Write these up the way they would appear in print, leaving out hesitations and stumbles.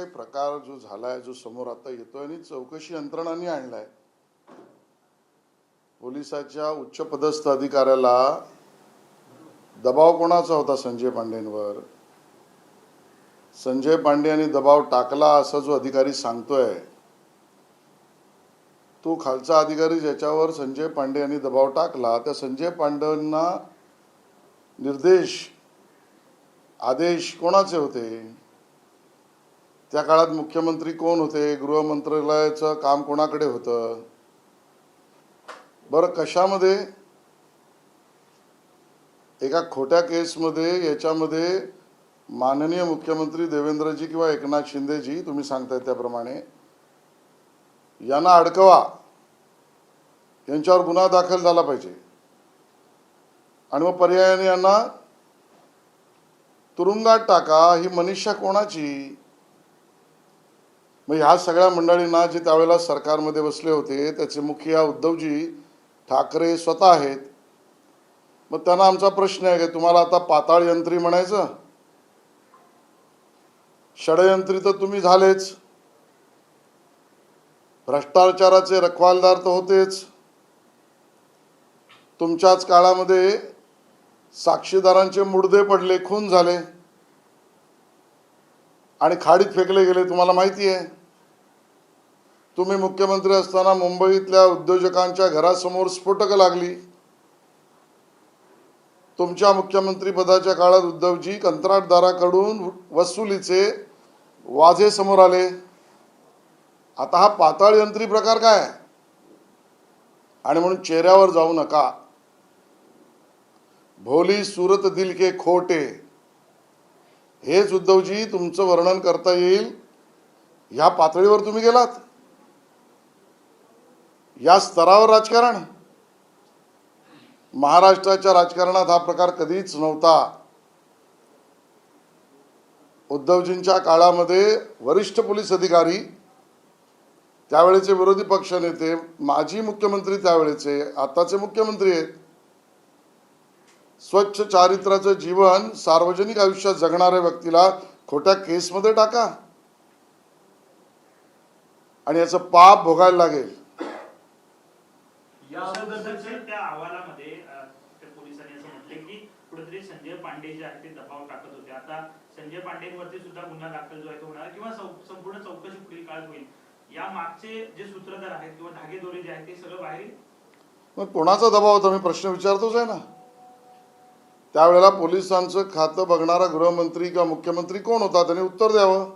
काही प्रकार जो झालाय, जो समोर आता येतोय आणि चौकशी यंत्रणांनी आणलाय, पोलिसाच्या उच्चपदस्थ अधिकाऱ्याला दबाव कोणाचा होता? संजय पांडेंवर. संजय पांडे यांनी दबाव टाकला असा जो अधिकारी सांगतोय, तो खालचा अधिकारी ज्याच्यावर संजय पांडे यांनी दबाव टाकला, त्या संजय पांडेंना निर्देश आदेश कोणाचे होते? त्या काळात मुख्यमंत्री कोण होते? गृह मंत्रालयाचं काम कोणाकडे होतं? बरं, कशामध्ये? एका खोट्या केसमध्ये याच्यामध्ये माननीय मुख्यमंत्री देवेंद्रजी किंवा एकनाथ शिंदेजी, तुम्ही सांगताय त्याप्रमाणे, यांना अडकवा, यांच्यावर गुन्हा दाखल झाला पाहिजे आणि मग पर्यायाने यांना तुरुंगात टाका. ही मनीषा कोणाची? मग ह्या सगळ्या मंडळींना जे त्यावेळेला सरकारमध्ये बसले होते त्याचे मुखिया उद्धवजी ठाकरे स्वतः आहेत. मग त्यांना आमचा प्रश्न आहे की तुम्हाला आता पाताळ यंत्री म्हणायचं? षडयंत्री तर तुम्ही झालेच, भ्रष्टाचाराचे रखवालदार तर होतेच. तुमच्याच काळामध्ये साक्षीदारांचे मुडदे पडले, खून झाले आणि खाडीत फेकले गेले, तुम्हाला माहिती आहे. तुम्ही मुख्यमंत्री असताना मुंबईतल्या उद्योजकांच्या घरासमोर स्फोटकं लागली. तुमच्या मुख्यमंत्री पदाच्या काळात उद्धवजी कंत्राटदाराकडून वसुलीचे वाजे समोर आले. आता हा पाताळ यंत्री प्रकार काय? आणि म्हणून चेहऱ्यावर जाऊ नका. भोली सूरत दिल के खोटे, हेच उद्धवजी तुमचं वर्णन करता येईल. ह्या पातळीवर तुम्ही गेलात, या स्तरावर राजकारण. महाराष्ट्राच्या राजकारणात हा प्रकार कधीच नव्हता. उद्धवजींच्या काळामध्ये वरिष्ठ पोलीस अधिकारी, त्यावेळेचे विरोधी पक्ष नेते, माजी मुख्यमंत्री त्यावेळेचे, आताचे मुख्यमंत्री आहेत, स्वच्छ चारित्र्याचं जीवन सार्वजनिक आयुष्यात जगणाऱ्या व्यक्तीला खोट्या केसमध्ये टाका आणि याचं पाप भोगायला लागेल. त्या अहवालामध्ये पोलिसांनी असं म्हटले की कुठेतरी संजय पांडे जे आहेत ते दबाव टाकत होते. आता संजय पांडेंवरती सुद्धा गुन्हा दाखल जो आहे तो होणार किंवा संपूर्ण चौकशी पुढील काळात होईल. या मागचे जे सूत्रधार आहेत किंवा धागेदोरे जे आहेत ते सगळं बाहेर. मग कोणाचा दबाव होता? मी प्रश्न विचारतोच आहे ना. त्यावेळेला पोलिसांचं खातं बघणारा गृहमंत्री किंवा मुख्यमंत्री कोण होता? त्याने उत्तर द्यावं.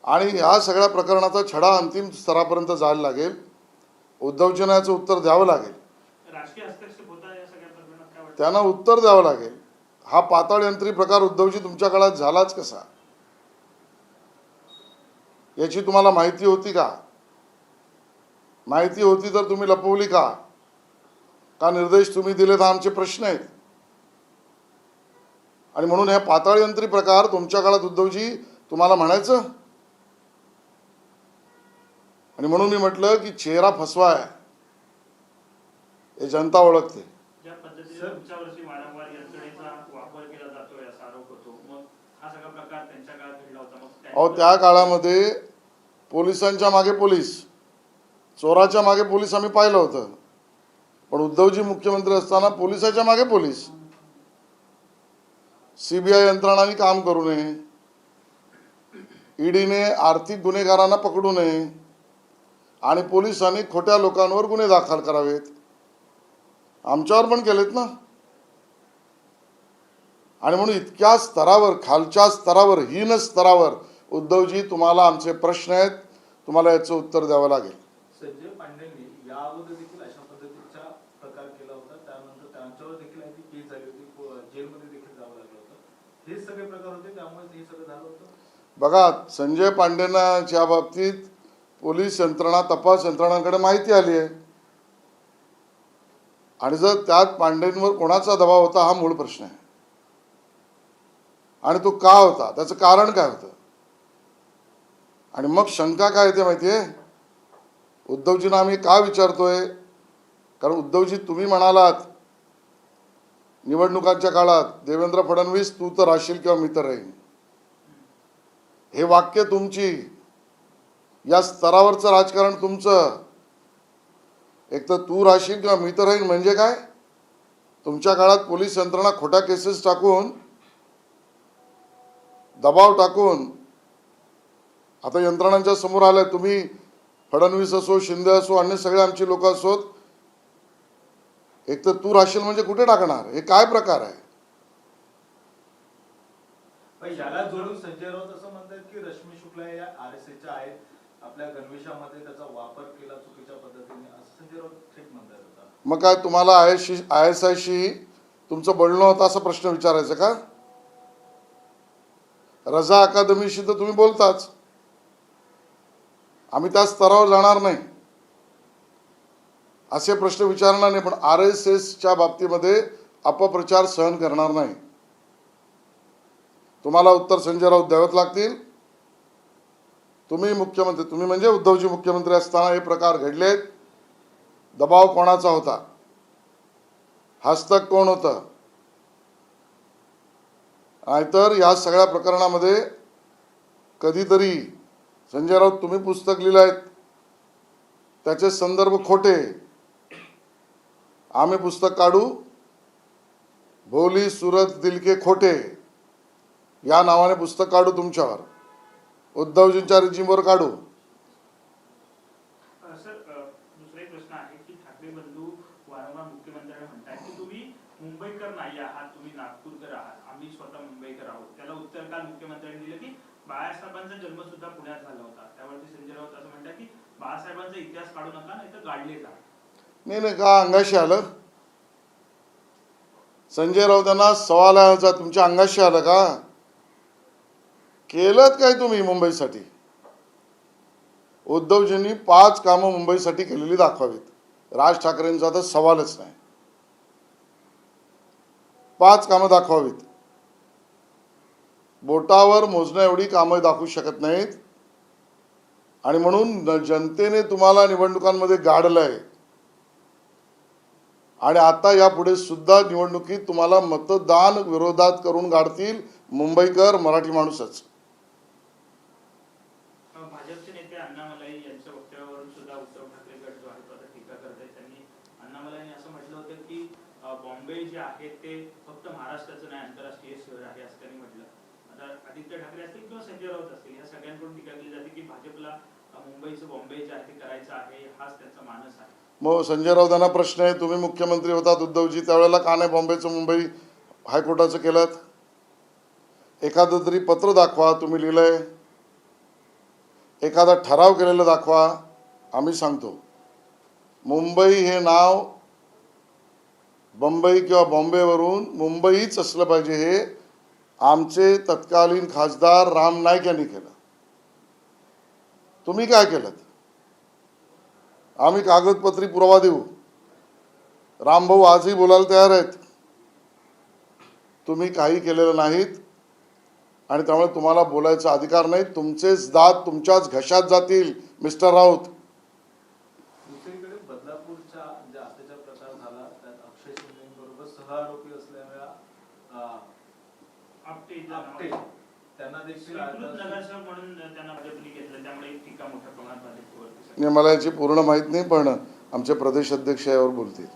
आणि या सगळ्या प्रकरणाचा छडा अंतिम स्तरापर्यंत जायला लागेल. उद्धवजींना याचं उत्तर द्यावं लागेल. राजकीय हस्तक्षेप होता या सगळ्या प्रकरणात काय वाटतं? त्यांना उत्तर द्यावं लागेल. हा पाताळ यंत्री प्रकार उद्धवजी तुमच्या काळात झालाच कसा? याची तुम्हाला माहिती होती का? माहिती होती तर तुम्ही लपवली का? का निर्देश तुम्ही दिले? तर आमचे प्रश्न आहेत. आणि म्हणून हे पाताळ यंत्री प्रकार तुमच्या काळात उद्धवजी तुम्हाला म्हणायचं. आणि म्हणून मी म्हटलं की चेहरा फसवा आहे, हे जनता ओळखते. ज्या पद्धतीने तुमच्यावरती वारंवार यंत्रणेचा वापर केला जातोय असा आरोप होतो, मग हा सगळा प्रकार त्यांच्या काळात घडला होता. मग त्या काळामध्ये पोलिसांच्या मागे पोलीस, चोराच्या मागे पोलीस आम्ही पाहिलं होतं. पण उद्धवजी मुख्यमंत्री असताना पोलिसाच्या मागे पोलीस, सीबीआय यंत्रणांनी काम करू नये, ईडीने आर्थिक गुन्हेगारांना पकडू नये आणि पोलिसांनी खोट्या लोकांवर गुन्हे दाखल करावेत. आमच्यावर पण केलेत ना. आणि म्हणून इतक्या स्तरावर, खालच्या स्तरावर, हीन स्तरावर उद्धवजी तुम्हाला आमचे प्रश्न आहेत, तुम्हाला याचं उत्तर द्यावं लागेल. संजय पांडेंनी या अगोदर देखील अशा पद्धतीचा प्रकार केला होता. त्यानंतर त्यांच्यावर देखील केस झाली होती, जेलमध्ये देखील जावं लागलं होतं. हे सगळे प्रकार होते, त्यामुळे हे सगळं झालं होतं. बघा, संजय पांडेंच्या बाबतीत पोलीस यंत्रणा, तपास यंत्रणांकडे माहिती आली आहे. आणि जर त्यात पांडेंवर कोणाचा दबाव होता हा मूळ प्रश्न आहे. आणि तो का होता, त्याचं कारण काय होतं. आणि मग शंका काय येते माहिती आहे? उद्धवजींना आम्ही का विचारतोय? कारण उद्धवजी तुम्ही म्हणालात निवडणुकांच्या काळात, देवेंद्र फडणवीस तू तर राहशील किंवा मी तर राहीन. हे वाक्य तुमची, या स्तरावरचं राजकारण तुमचं. एक तर तू राहशील किंवा मी तर राहीन म्हणजे काय? तुमच्या काळात पोलीस यंत्रणा खोट्या केसेस टाकून, दबाव टाकून आता यंत्रणांच्या समोर आलाय. तुम्ही फडणवीस असो, शिंदे असो, अन्य सगळे आमची लोक असोत, एक तर तू राहशील म्हणजे कुठे टाकणार? हे काय प्रकार आहे? पण याला जोडून संजय राऊत असं म्हणतात की रश्मी शुक्ला या RSSच्या आहेत, आपल्या गणवेशामध्ये त्याचा वापर केला चुकीच्या पद्धतीने, असं संजय राऊत थेट म्हणतात आता. मग काय तुम्हाला ISIशी तुमचं बोलणं होतं असा प्रश्न विचारायचा का? रजा अकादमीशी तर तुम्ही बोलताच. आम्ही त्या स्तरावर जाणार नाही, असे प्रश्न विचारणार नाही. पण RSSच्या बाबतीमध्ये अपप्रचार सहन करणार नाही. तुम्हाला उत्तर संजय राऊत द्यावेच लागतील. तुम्ही मुख्यमंत्री, तुम्ही म्हणजे उद्धवजी मुख्यमंत्री असताना हे प्रकार घडलेत. दबाव कोणाचा होता? हस्तक कोण होतं? नाहीतर या सगळ्या प्रकरणामध्ये कधीतरी संजय राऊत तुम्ही पुस्तक लिहिलं आहेत, त्याचे संदर्भ खोटे. आम्ही पुस्तक काढू, भोली सूरत दिल के खोटे या नावाने पुस्तक काढू तुमच्यावर, उद्धवजींच्या रिजिमवर काढू. सर, दुसरा एक प्रश्न आहे की ठाकरे बंधू वारंवार मुख्यमंत्र्यांना म्हणतात की तुम्ही मुंबईकर नाही आहात, तुम्ही नागपूरकर आहात, आम्ही स्वतः मुंबईकर आहोत. त्याला उत्तर काल मुख्यमंत्र्यांनी दिलं की बाळासाहेबांचा जन्म सुद्धा पुण्यात झाला होता. त्यावरती संजय राऊत असं म्हणतात की बाळासाहेबांचा इतिहास काढू नका, नाही तर गाडले जा. नाही का अंगाशी आलं? संजय राऊतांना सवाल आहे, तुमच्या अंगाशी आलं का? केलं काय तुम्ही मुंबईसाठी? उद्धवजींनी 5 कामं मुंबईसाठी केलेली दाखवावीत. राज ठाकरेंचा तर सवालच नाही. 5 कामं दाखवावीत. बोटावर मोजण्या एवढी कामं दाखवू शकत नाहीत. आणि म्हणून जनतेने तुम्हाला निवडणुकांमध्ये गाडलंय. आणि आता यापुढे सुद्धा निवडणुकीत तुम्हाला मतदान विरोधात करून गाडतील मुंबईकर, मराठी माणूसच. भाजपचे नेते अण्णामलाई यांच्या वक्तव्यावरून सुद्धा उद्धव ठाकरे गट जो आहे तो आता टीका करतायत. त्यांनी अण्णामलाईंनी असं म्हटलं होतं की बॉम्बे जे आहे ते फक्त महाराष्ट्राचं नाही, आंतरराष्ट्रीय शहर आहे असं त्यांनी म्हटलं. आता आदित्य ठाकरे असतील किंवा संजय राऊत असतील, या सगळ्यांकडून टीका केली जाते की भाजपला मुंबईचं बॉम्बे जे आहे ते करायचं आहे, हाच त्यांचा मानस आहे. मग संजय राऊतांना प्रश्न आहे, तुम्ही मुख्यमंत्री होतात उद्धवजी, त्यावेळेला का नाही बॉम्बेचं मुंबई हायकोर्टाचं केलं? एखादं तरी पत्र दाखवा तुम्ही लिहिलंय, एखादा ठराव केलेला दाखवा. आम्ही सांगतो मुंबई हे नाव बंबई किंवा बॉम्बेवरून मुंबईच असलं पाहिजे, हे आमचे तत्कालीन खासदार राम नाईक यांनी केलं. तुम्ही काय केलं? आम्ही कागदपत्री पुरावा देऊ. रामभाऊ आजही बोलायला तयार आहेत. तुम्ही काही केलेलं नाहीत आणि त्यामुळे तुम्हाला बोलायचा अधिकार नाही. तुमचेच दात तुमच्याच घशात जातील मिस्टर राऊत. दुसरीकडे बदलापूरच्या ज्या अत्याचार प्रकार झाला त्यात अक्षय शिंदेबरोबर सहआरोपी असलेल्या आपटे त्यांना देखील नगरसेवक म्हणून त्यांना भाजपने घेतलं, त्यामुळे एक टीका मोठ्या प्रमाणात भाजपवरती. मला याची पूर्ण माहीत नाही, पण आमचे प्रदेश अध्यक्ष यावर बोलतील.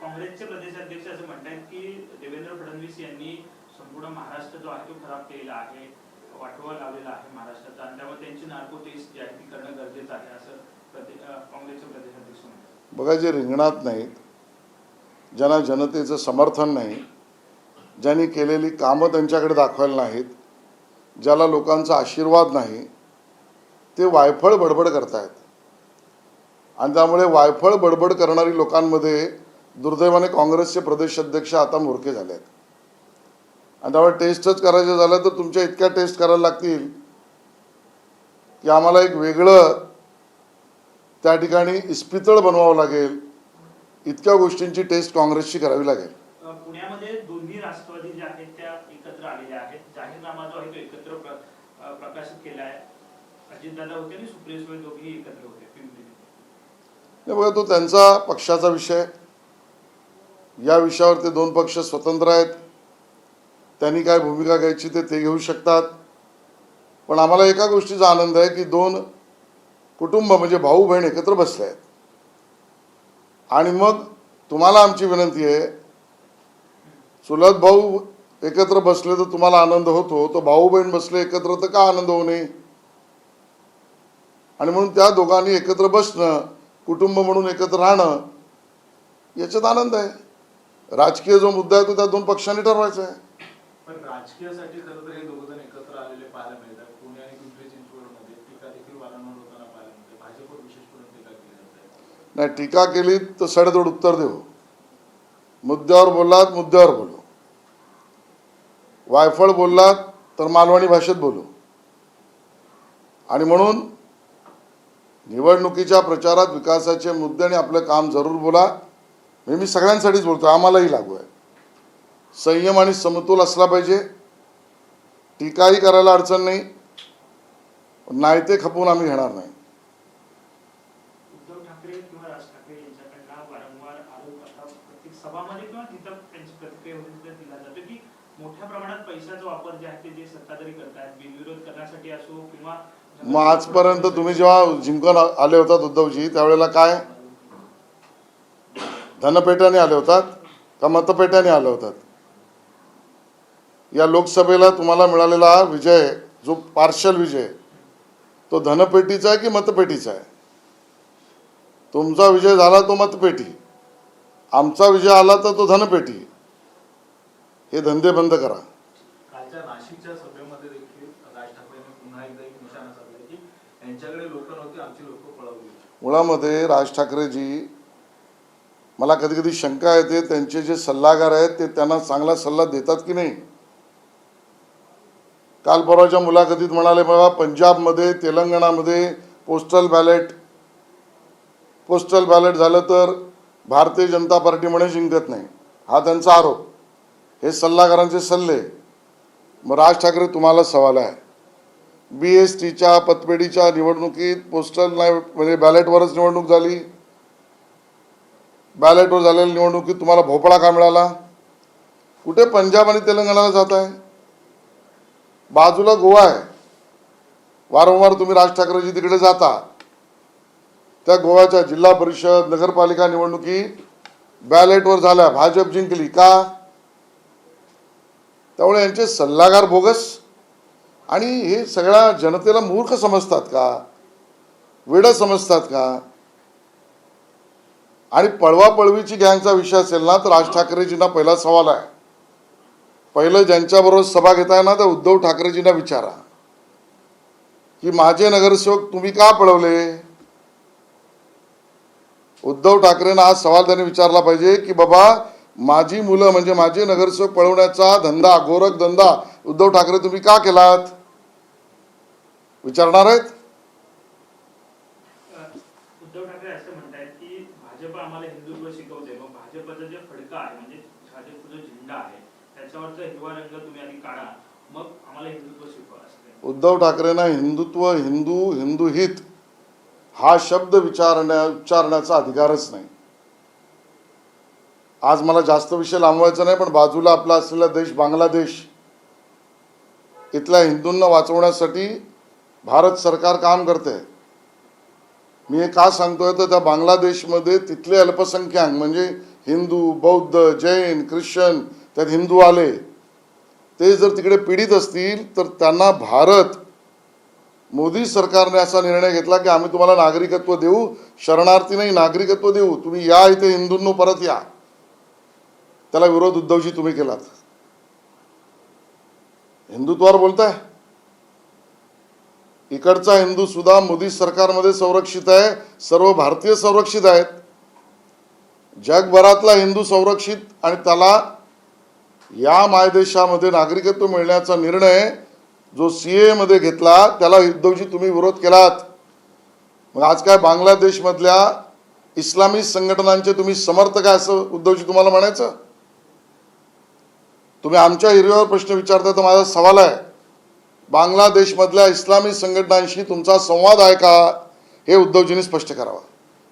काँग्रेसचे प्रदेश अध्यक्ष असं म्हणतात की देवेंद्र फडणवीस यांनी संपूर्ण महाराष्ट्र जो आहे तो खराब केलेला आहे, वाटोळा लावलेला आहे महाराष्ट्राचा, आणि त्यामुळे त्यांची नार्को टेस्ट जी आहे ती करणं गरजेचं आहे, असं काँग्रेसचे प्रदेश अध्यक्ष म्हणतात. बघा, जे रिंगणात नाहीत, ज्यांना जनतेचं समर्थन नाही, ज्यांनी केलेली कामं त्यांच्याकडे दाखवायला नाहीत, ज्याला लोकांचा आशीर्वाद नाही, ते वायफळ बडबड करतायत. आणि त्यामुळे वायफळ बडबड करणारी लोकांमध्ये दुर्दैवाने काँग्रेसचे प्रदेश अध्यक्ष आता मोरके झाले आहेत. आणि त्यामुळे टेस्टच करायचं झालं तर तुमच्या इतक्या टेस्ट करायला लागतील की आम्हाला एक वेगळं त्या ठिकाणी इस्पितळ बनवावं लागेल. इतक्या गोष्टींची टेस्ट काँग्रेसची करावी लागेल. पुण्यामध्ये दोन्ही राष्ट्रवादी ज्या आहेत त्या एकत्र आलेल्या आहेत. जाहीरनामा जो आहे तो एकत्र प्रकाशित केला आहे. अजितदादा होते आणि सुप्रिया सुळे दोघेही एकत्र होते पिंपरीमध्ये. बघा, तो त्यांचा पक्षाचा विषय. या विषयावर ते 2 पक्ष स्वतंत्र आहेत. त्यांनी काय भूमिका घ्यायची ते घेऊ शकतात. पण आम्हाला एका गोष्टीचा आनंद आहे की दोन कुटुंब म्हणजे भाऊ बहीण एकत्र बसले आहेत. आणि मग तुम्हाला आमची विनंती आहे, चुलत भाऊ एकत्र बसले तर तुम्हाला आनंद होतो, तो भाऊ बहीण बसले एकत्र तर का आनंद होऊ नये. आणि म्हणून त्या दोघांनी एकत्र बसणं, कुटुंब म्हणून एकत्र राहणं याच्यात आनंद आहे. राजकीय जो मुद्दा आहे तो त्या दोन पक्षांनी ठरवायचा आहे. पण राजकीयासाठी खरं तर हे दोघ जण एकत्र आलेले पाहायला मिळतात. पुणे आणि पिंपरी चिंचवडमध्ये टीका देखील वारंवार होताना पाहायला मिळते. भाजपवर विशेष करून टीका केली जाते. नाही, टीका केली तर सडेतोड उत्तर देऊ. मुद्द्यावर बोललात मुद्द्यावर बोलू, वायफळ बोललात तर मालवणी भाषेत बोलू. आणि म्हणून निवडणुकीच्या प्रचारात विकासाचे मुद्दे आणि आपलं काम जरूर बोला. मी सगळ्यांसाठीच बोलतो, आम्हालाही लागू आहे. संयम आणि समतोल असला पाहिजे. टीकाही करायला अडचण नाही, नाही ते खपवून आम्ही घेणार नाही. उद्धव ठाकरे किंवा राज ठाकरे यांच्याकडनं वारंवार आरोप आता प्रत्येक सभामध्ये किंवा तिथं त्यांची प्रतिक्रिया होती तिथं दिला जातो की मोठ्या प्रमाणात पैशाचा वापर जे आहे ते जे सत्ताधारी करतात बिनविरोध करण्यासाठी असो किंवा मग आजपर्यंत तुम्ही जेव्हा जिंकून आले होतात उद्धवजी, त्यावेळेला काय धनपेट्याने आले होतात का मतपेट्याने आले होतात? या लोकसभेला तुम्हाला मिळालेला विजय, जो पार्शल विजय, तो धनपेटीचा आहे की मतपेटीचा आहे? तुमचा विजय झाला तो मतपेटी, आमचा विजय आला तर तो धनपेटी. हे धंदे बंद करा. कालच्या नाशिकच्या सभेमध्ये देखील राज ठाकरेंनी पुन्हा एकदा एक निशाणा साधला की यांच्याकडे लोक नव्हती, आमची लोक पळवली. मुळामध्ये राज ठाकरेजी, मला कधी कधी शंका येते त्यांचे जे सल्लागार आहेत ते त्यांना चांगला सल्ला देतात की नाही. काल परवाच्या मुलाखतीत म्हणाले, बाबा पंजाबमध्ये तेलंगणामध्ये पोस्टल बॅलेट झालं तर भारतीय जनता पार्टी म्हणे जिंकत नाही. हा त्यांचा आरोप, हे सल्लागारांचे सल्ले. मग राज ठाकरे तुम्हाला सवाल आहे, BSTच्या पतपेढीच्या निवडणुकीत पोस्टल नाही म्हणजे बॅलेटवरच निवडणूक झाली. बॅलेटवर झालेल्या निवडणुकीत तुम्हाला भोपळा का मिळाला? कुठे पंजाब आणि तेलंगणाला जात आहे? बाजूला गोवा आहे. वारंवार तुम्ही राज ठाकरेजी तिकडे जाता. त्या गोव्याच्या जिल्हा परिषद नगरपालिका निवडणुकी बॅलेटवर झाल्या, भाजप जिंकली का? त्यामुळे यांचे सल्लागार बोगस. आणि हे सगळ्या जनतेला मूर्ख समजतात का, वेडं समजतात का? आणि पळवापळवीची गँगचा विषय असेल ना तर राज ठाकरेजींना पहिला सवाल आहे, पहिलं ज्यांच्याबरोबर सभा घेताय ना त्या उद्धव ठाकरेजींना विचारा की माझे नगरसेवक तुम्ही का पळवले? उद्धव ठाकरेंना हा सवाल त्यांनी विचारला पाहिजे की बाबा माझी मुलं म्हणजे माझे नगरसेवक पळवण्याचा धंदा, गोरख धंदा उद्धव ठाकरे तुम्ही का केलात? विचारणार आहेत? उद्धव ठाकरे असं म्हणतायत की भाजप आम्हाला हिंदुत्व शिकवते, मग भाजपचा जे फडका आहे म्हणजे भाजपचा जो झेंडा आहे त्याच्यावरचा हिरवा रंग तुम्ही आधी काढा, मग आम्हाला हिंदुत्व शिकवा असं. उद्धव ठाकरेंना हिंदुत्व, हिंदू हित हा शब्द उच्चारण्याचा अधिकारच नाही. आज मला जास्त विषय लांबवायचा नाही, पण बाजूला आपला असलेला देश बांगलादेश, इथल्या हिंदूंना वाचवण्यासाठी भारत सरकार काम करते. मी हे का सांगतोय तर त्या बांगलादेशमध्ये तिथले अल्पसंख्याक म्हणजे हिंदू, बौद्ध, जैन, ख्रिश्चन, त्यात हिंदू आले, ते जर तिकडे पीडित असतील तर त्यांना भारत, मोदी सरकारने असा निर्णय घेतला की आम्ही तुम्हाला नागरिकत्व देऊ, शरणार्थी नाही नागरिकत्व देऊ, तुम्ही या इथे हिंदूंनो परत या. त्याला विरोध उद्धवजी तुम्ही केलात. हिंदुत्वावर बोलताय. इकडचा हिंदू सुद्धा मोदी सरकारमध्ये संरक्षित आहे, सर्व भारतीय संरक्षित आहेत. जगभरातला हिंदू संरक्षित, आणि त्याला या मायदेशामध्ये नागरिकत्व मिळण्याचा निर्णय जो CAA मध्ये घेतला त्याला उद्धवजी तुम्ही विरोध केलात. मग आज काय बांगलादेशमधल्या इस्लामी संघटनांचे तुम्ही समर्थक आहे असं उद्धवजी तुम्हाला म्हणायचं? तुम्ही आमच्या हिरव्यावर प्रश्न विचारता तर माझा सवाल आहे, बांगलादेशमधल्या इस्लामी संघटनांशी तुमचा संवाद आहे का? हे उद्धवजींनी स्पष्ट करावं.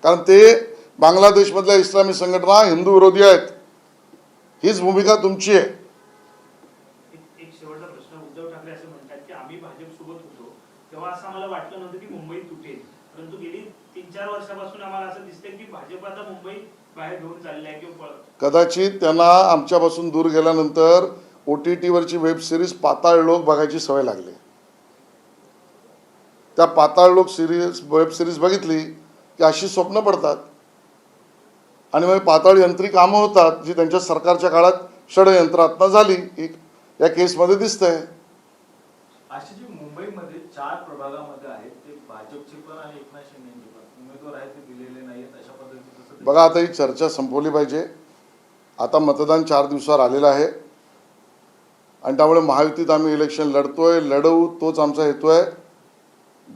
कारण ते बांगलादेशमधल्या इस्लामी संघटना हिंदू विरोधी आहेत. हीच भूमिका तुमची आहे. एक शेवटचा प्रश्न. उद्धव ठाकरे असं म्हणतात की आम्ही भाजपसोबत होतो तेव्हा असं आम्हाला वाटलं नव्हतं की मुंबई तुटेल, परंतु गेली 3-4 वर्षापासून आम्हाला असं दिसतंय की भाजप आता मुंबई बाहेर घेऊन चालली आहे किंवा कदाचित त्यांना आमच्यापासून दूर गेल्यानंतर OTT वरची वेब सिरीज पाताळ लोक बघायची सवय लागली. त्या पाताळ लोक वेब सिरीज बघितली की अशी स्वप्न पडतात आणि मग पाताळ यंत्री कामं होतात जी त्यांच्या सरकारच्या काळात षडयंत्रात्मक झाली. या केसमध्ये दिसतंय. अशी जी मुंबईमध्ये 4 प्रभागामध्ये आहेत ते भाजपचे पण आणि एकनाथ शिंदेचे पण उमेदवार आहेत ते दिलेले नाहीत अशा पद्धतीचं बघा, आता ही चर्चा संपवली पाहिजे. आता मतदान 4 दिवसावर आलेलं आहे आणि त्यामुळे महायुतीत आम्ही इलेक्शन लढवू तोच आमचा हेतू आहे.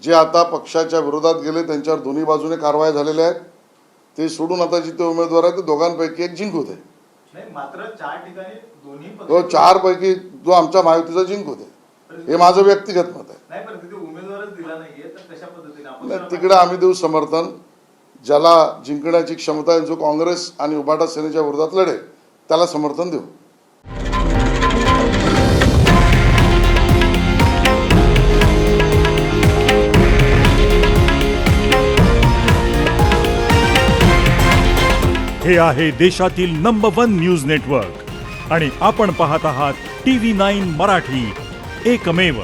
जे आता पक्षाच्या विरोधात गेले त्यांच्यावर दोन्ही बाजूने कारवाया झालेल्या आहेत ते सोडून आता जिथे उमेदवार आहेत ते दोघांपैकी एक जिंक होते. नाही, मात्र 4 ठिकाणी दोन्ही तो 4 पैकी जो आमच्या महायुतीचा जिंक होते हे माझं व्यक्तिगत मत आहे. नाही, पण तिथे उमेदवारच दिला नाहीये तर कशा पद्धतीने नाही, तिकडे आम्ही देऊ समर्थन. ज्याला जिंकण्याची क्षमता आहे, जो काँग्रेस आणि उभाटा सेनेच्या विरोधात लढेल त्याला समर्थन देऊ. हे आहे देशातील नंबर 1 न्यूज नेटवर्क आणि आपण पाहत आहात TV9 मराठी, एकमेव.